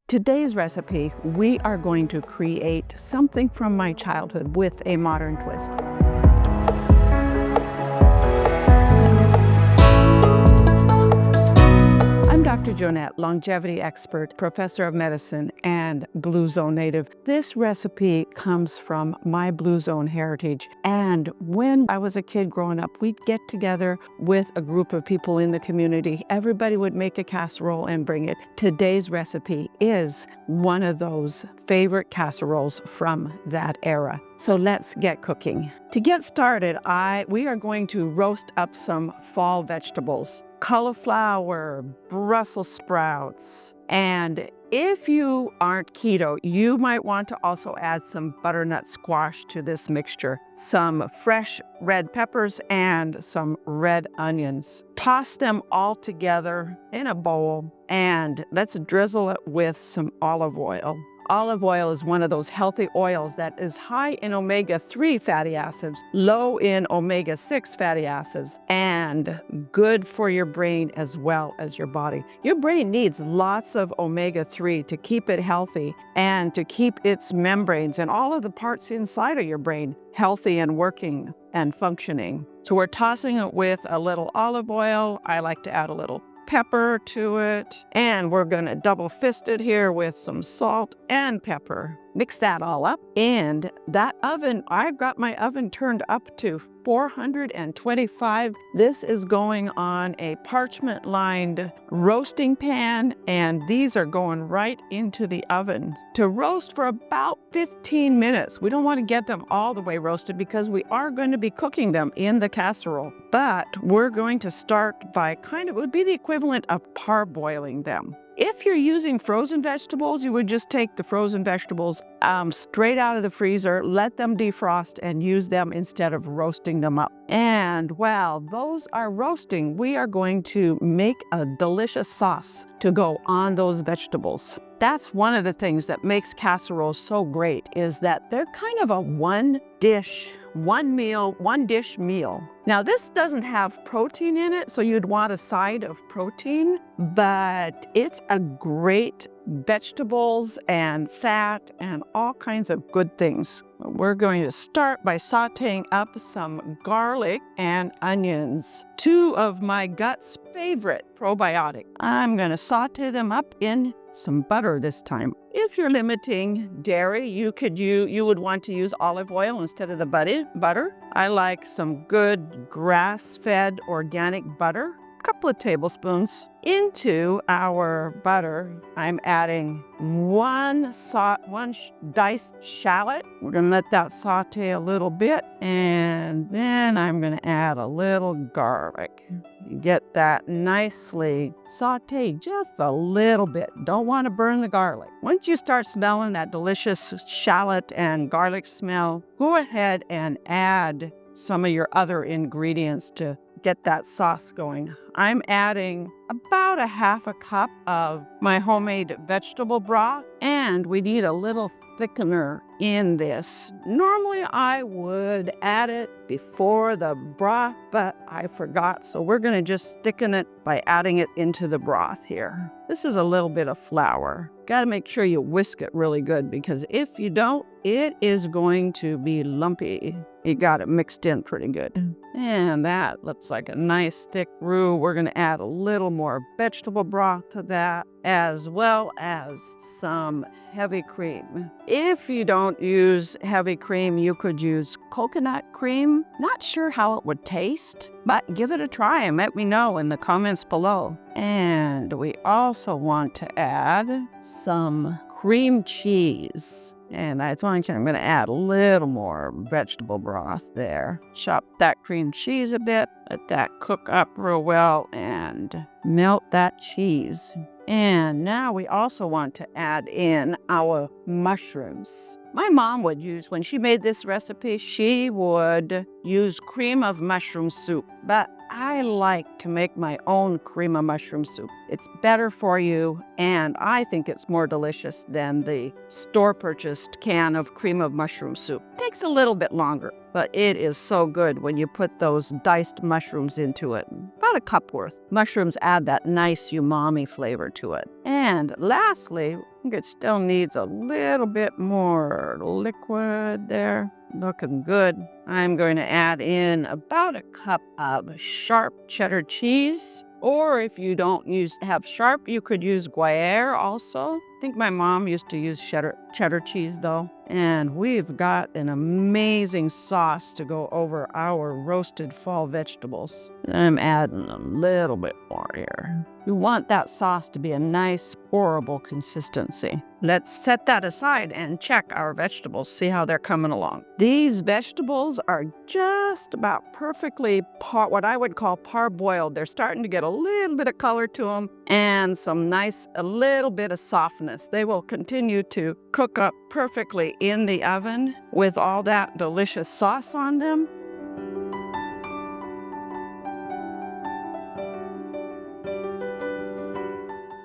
Today's recipe, we are going to create something from my childhood with a modern twist. I'm Dr. Joanette, longevity expert, professor of medicine, and Blue Zone native. This recipe comes from my Blue Zone heritage. And when I was a kid growing up, we'd get together with a group of people in the community. Everybody would make a casserole and bring it. Today's recipe is one of those favorite casseroles from that era. So let's get cooking. To get started, we are going to roast up some fall vegetables. Cauliflower, Brussels sprouts, and if you aren't keto, you might want to also add some butternut squash to this mixture, some fresh red peppers, and some red onions. Toss them all together in a bowl, and let's drizzle it with some olive oil. Olive oil is one of those healthy oils that is high in omega-3 fatty acids, low in omega-6 fatty acids, and good for your brain as well as your body. Your brain needs lots of omega-3 to keep it healthy and to keep its membranes and all of the parts inside of your brain healthy and working and functioning. So we're tossing it with a little olive oil. I like to add a little pepper to it, and we're gonna double fist it here with some salt and pepper. Mix that all up, and that oven, I've got my oven turned up to 425. This is going on a parchment lined roasting pan, and these are going right into the oven to roast for about 15 minutes. We don't want to get them all the way roasted because we are going to be cooking them in the casserole, but we're going to start by it would be the equivalent of parboiling them. If you're using frozen vegetables, you would just take the frozen vegetables straight out of the freezer, let them defrost, and use them instead of roasting them up. And while those are roasting, we are going to make a delicious sauce to go on those vegetables. That's one of the things that makes casseroles so great, is that they're kind of a one dish meal. Now, this doesn't have protein in it, so you'd want a side of protein, but it's a great vegetables and fat and all kinds of good things. We're going to start by sauteing up some garlic and onions, two of my gut's favorite probiotic. I'm going to saute them up in some butter this time. If you're limiting dairy, you would want to use olive oil instead of the butter. I like some good grass-fed organic butter. A couple of tablespoons. Into our butter, I'm adding one diced shallot. We're gonna let that saute a little bit, and then I'm gonna add a little garlic. You get that nicely sauteed just a little bit. Don't want to burn the garlic. Once you start smelling that delicious shallot and garlic smell, go ahead and add some of your other ingredients to get that sauce going. I'm adding about a half a cup of my homemade vegetable broth, and we need a little thickener in this. Normally I would add it before the broth, but I forgot, so we're gonna just thicken it by adding it into the broth here. This is a little bit of flour. Gotta make sure you whisk it really good, because if you don't, it is going to be lumpy. You got it mixed in pretty good. And that looks like a nice thick roux. We're gonna add a little more vegetable broth to that, as well as some heavy cream. If you don't use heavy cream, you could use coconut cream. Not sure how it would taste, but give it a try and let me know in the comments below. And we also want to add some cream cheese. And I think I'm going to add a little more vegetable broth there. Chop that cream cheese a bit, let that cook up real well, and melt that cheese. And now we also want to add in our mushrooms. My mom would use, when she made this recipe, she would use cream of mushroom soup, but I like to make my own cream of mushroom soup. It's better for you, and I think it's more delicious than the store-purchased can of cream of mushroom soup. It takes a little bit longer, but it is so good when you put those diced mushrooms into it. About a cup worth. Mushrooms add that nice umami flavor to it. And lastly, think it still needs a little bit more liquid there. Looking good. I'm going to add in about a cup of sharp cheddar cheese. Or if you don't have sharp, you could use Gruyere also. I think my mom used to use cheddar cheese though. And we've got an amazing sauce to go over our roasted fall vegetables. I'm adding a little bit more here. You want that sauce to be a nice, pourable consistency. Let's set that aside and check our vegetables, see how they're coming along. These vegetables are just about perfectly what I would call parboiled. They're starting to get a little bit of color to them and a little bit of softness. They will continue to cook up perfectly in the oven with all that delicious sauce on them.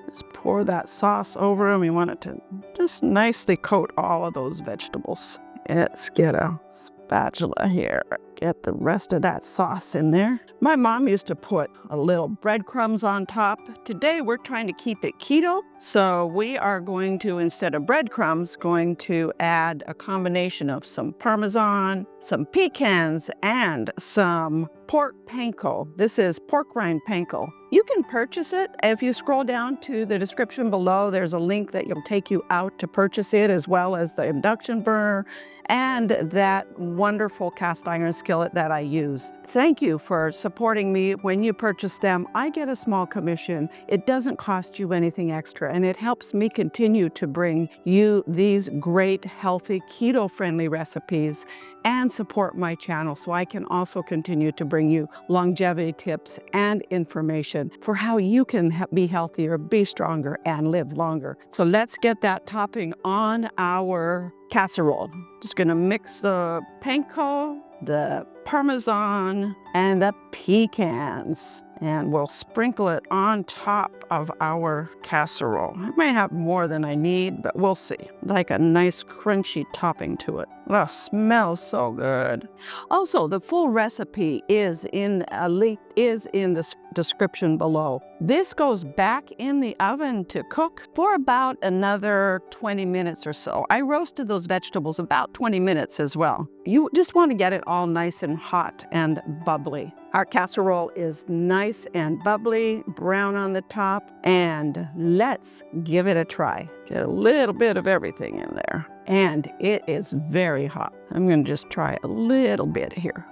Just pour that sauce over them. We want it to just nicely coat all of those vegetables. Let's get a spatula here. Get the rest of that sauce in there. My mom used to put a little breadcrumbs on top. Today we're trying to keep it keto, so we are going to, instead of breadcrumbs, going to add a combination of some Parmesan, some pecans, and some pork panko. This is pork rind panko. You can purchase it. If you scroll down to the description below, there's a link that will take you out to purchase it, as well as the induction burner and that wonderful cast iron skillet that I use. Thank you for supporting me. When you purchase them, I get a small commission. It doesn't cost you anything extra, and it helps me continue to bring you these great, healthy, keto-friendly recipes and support my channel, so I can also continue to bring you longevity tips and information for how you can be healthier, be stronger, and live longer. So let's get that topping on our casserole. Just gonna mix the panko, the Parmesan, and the pecans. And we'll sprinkle it on top of our casserole. I may have more than I need, but we'll see. Like a nice crunchy topping to it. That smells so good. Also, the full recipe is in a link in the description below. This goes back in the oven to cook for about another 20 minutes or so. I roasted those vegetables about 20 minutes as well. You just want to get it all nice and hot and bubbly. Our casserole is nice and bubbly, brown on the top, and let's give it a try. Get a little bit of everything in there. And it is very hot. I'm going to just try a little bit here.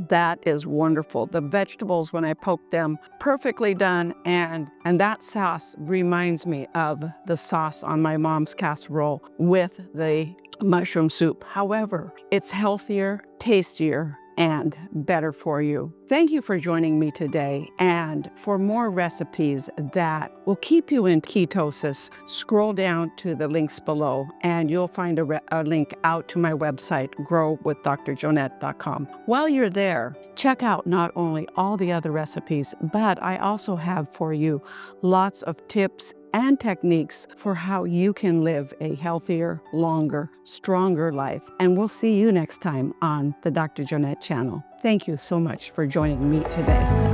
That is wonderful. The vegetables, when I poke them, perfectly done. And that sauce reminds me of the sauce on my mom's casserole with the mushroom soup. However, it's healthier, tastier, and better for you. Thank you for joining me today. And for more recipes that will keep you in ketosis, scroll down to the links below and you'll find a link out to my website, growwithdrjoanette.com. While you're there, check out not only all the other recipes, but I also have for you lots of tips and techniques for how you can live a healthier, longer, stronger life. And we'll see you next time on the Dr. Joanette channel. Thank you so much for joining me today.